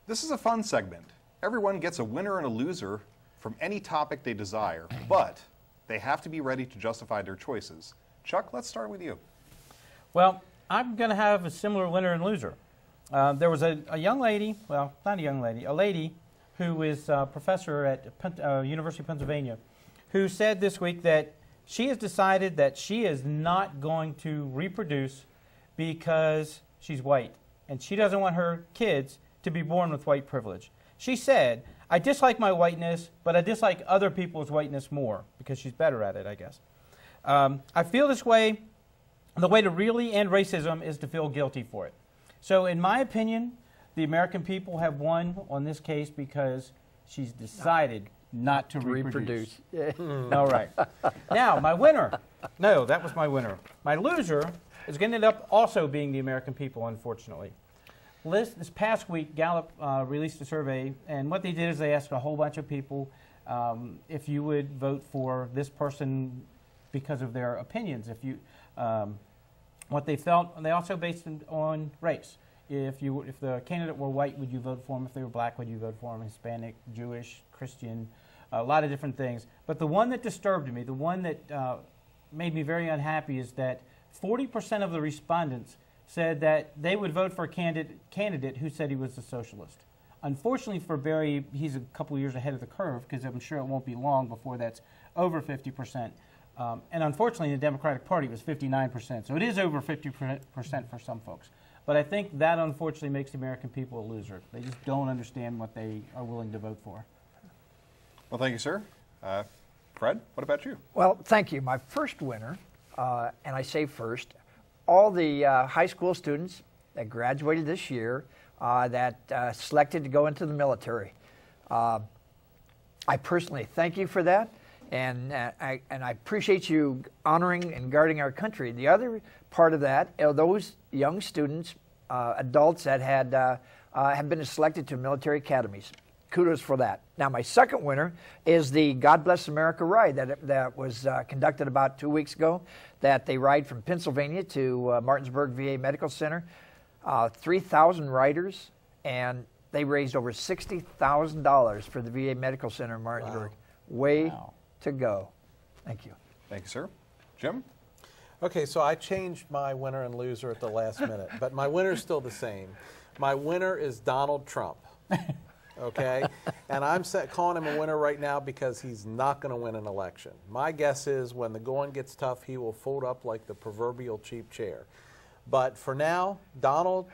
This is a fun segment. Everyone gets a winner and a loser from any topic they desire, but they have to be ready to justify their choices. Chuck, let's start with you. Well, I'm going to have a similar winner and loser. There was a young lady, well, not a young lady, a lady who is a professor at University of Pennsylvania, who said this week that she has decided that she is not going to reproduce because she's white, and she doesn't want her kids to be born with white privilege. She said, I dislike my whiteness, but I dislike other people's whiteness more, because she's better at it, I guess. I feel this way. The way to really end racism is to feel guilty for it. So in my opinion, the American people have won on this case because she's decided not to reproduce. All right. Now, my winner. No, that was my winner. My loser is going to end up also being the American people, unfortunately. This past week, Gallup released a survey, and what they did is they asked a whole bunch of people if you would vote for this person because of their opinions. If you, what they felt, and they also based it on race. If the candidate were white, would you vote for him? If they were black, would you vote for him? Hispanic, Jewish, Christian, a lot of different things. But the one that disturbed me, the one that made me very unhappy, is that 40% of the respondents said that they would vote for a candidate who said he was a socialist. Unfortunately for Barry, he's a couple years ahead of the curve, because I'm sure it won't be long before that's over 50%. And unfortunately, the Democratic Party was 59%, so it is over 50% for some folks. But I think that unfortunately makes the American people a loser. They just don't understand what they are willing to vote for. Well, thank you, sir. Fred, what about you? Well, thank you. My first winner, and I say first, all the high school students that graduated this year that selected to go into the military. I personally thank you for that, and I appreciate you honoring and guarding our country. The other part of that are those young students, adults that have been selected to military academies. Kudos for that. Now, my second winner is the God Bless America ride that was conducted about 2 weeks ago, that they ride from Pennsylvania to Martinsburg VA Medical Center. 3,000 riders, and they raised over $60,000 for the VA Medical Center in Martinsburg. Wow. Way to go. Thank you. Thank you, sir. Jim? Okay, so I changed my winner and loser at the last minute, but my winner is still the same. My winner is Donald Trump. Okay, and I'm calling him a winner right now because he's not going to win an election. My guess is when the going gets tough, he will fold up like the proverbial cheap chair. But for now, Donald,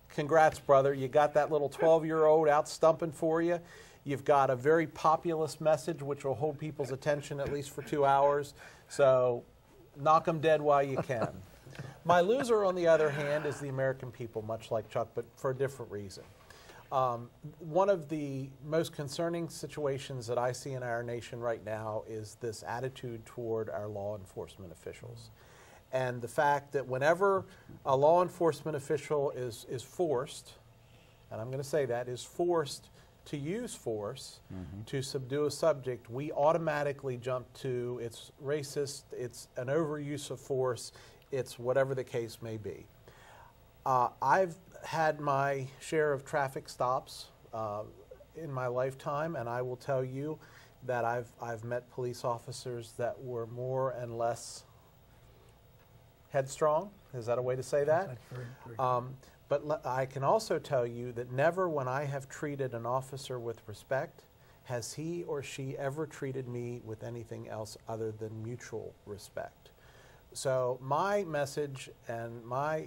congrats, brother. You got that little 12-year-old out stumping for you. You've got a very populist message which will hold people's attention at least for 2 hours. So knock them dead while you can. My loser, on the other hand, is the American people, much like Chuck, but for a different reason. One of the most concerning situations that I see in our nation right now is this attitude toward our law enforcement officials. And the fact that whenever a law enforcement official is forced, and I'm going to say that, is forced to use force to subdue a subject, we automatically jump to it's racist, it's an overuse of force, it's whatever the case may be. I've had my share of traffic stops in my lifetime, and I will tell you that I've met police officers that were more and less headstrong. Is that a way to say that? But I can also tell you that never, when I have treated an officer with respect, has he or she ever treated me with anything else other than mutual respect. So my message and my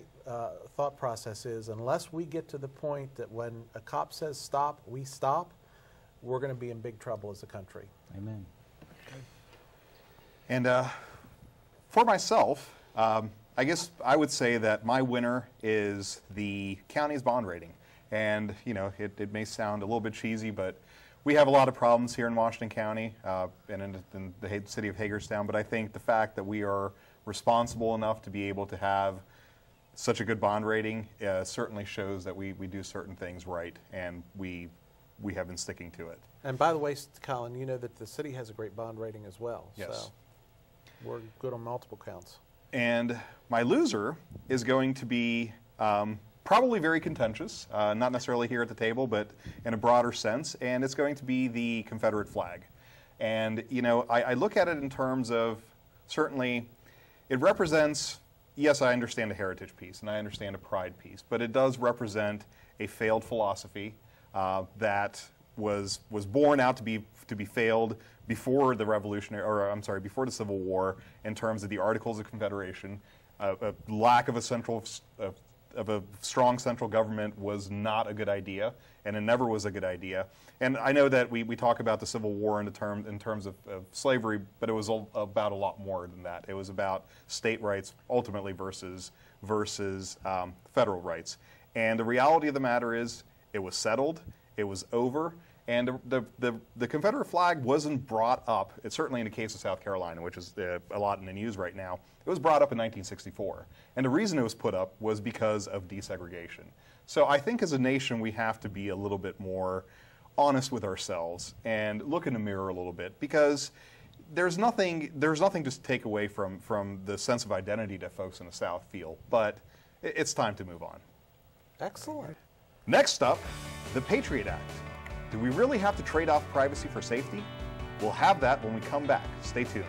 thought process is, unless we get to the point that when a cop says stop, we stop, we're going to be in big trouble as a country. Amen. And for myself, I guess I would say that my winner is the county's bond rating. And, you know, it may sound a little bit cheesy, but we have a lot of problems here in Washington County and in the city of Hagerstown. But I think the fact that we are responsible enough to be able to have such a good bond rating certainly shows that we do certain things right, and we have been sticking to it. And by the way, Colin, you know that the city has a great bond rating as well. Yes. So we're good on multiple counts. And my loser is going to be probably very contentious, not necessarily here at the table, but in a broader sense, and it's going to be the Confederate flag. And, you know, I look at it in terms of, certainly, it represents, yes, I understand a heritage piece, and I understand a pride piece, but it does represent a failed philosophy that was born out to be failed before the Revolutionary, or I'm sorry, before the Civil War, in terms of the Articles of Confederation. A lack of a strong central government was not a good idea, and it never was a good idea. And I know that we talk about the Civil War in terms of slavery, but it was about a lot more than that. It was about state rights ultimately versus federal rights. And the reality of the matter is, it was settled, it was over, and the Confederate flag wasn't brought up. It's certainly in the case of South Carolina, which is a lot in the news right now. It was brought up in 1964. And the reason it was put up was because of desegregation. So I think as a nation, we have to be a little bit more honest with ourselves and look in the mirror a little bit, because there's nothing to take away from the sense of identity that folks in the South feel. But it's time to move on. Excellent. Next up, the Patriot Act. Do we really have to trade off privacy for safety? We'll have that when we come back. Stay tuned.